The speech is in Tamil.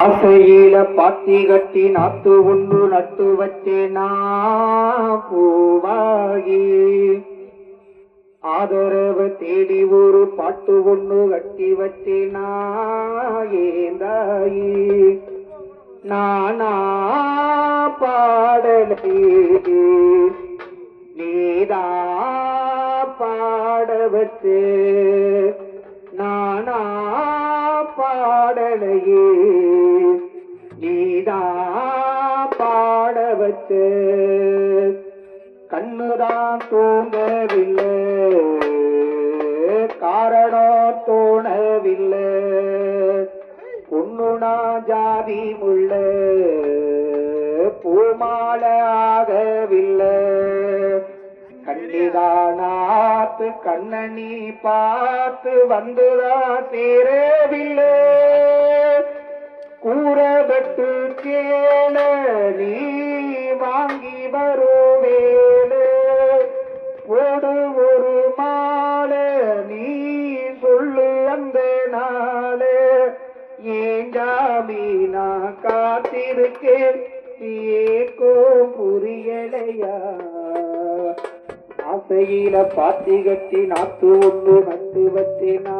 ஆசையில பாத்தி கட்டி நாத்து ஒன்று நட்டு வச்சேனா பூவாகி ஆதரவு தேடி ஒரு பாட்டு ஒன்று கட்டி வச்சேனா ஏந்தாயி நானா பாடலே நீதா பாட வச்சு நானா பாடலையே நீதா பாட வச்சு கண்ணுதான் தூங்கவில்லை காரணம் தோணவில்லை பொண்ணுனா ஜாதி முள்ள பூமால ஆகவில்லை கண்ணிதானாத்து கண்ணனி பார்த்து வந்துதான் சேரவில்லை கூறப்பட்டு கேள நீ வாங்கி வருவேடு போடு ஒரு மாலை நீ சொல்லு அந்த நாளே ஏஞ்சாமி நான் காத்திருக்கேன் ஏக்கோ புரியலையா ஆசையில பாத்தி கட்டி நாத்து ஒன்று நட்டு வச்சேனா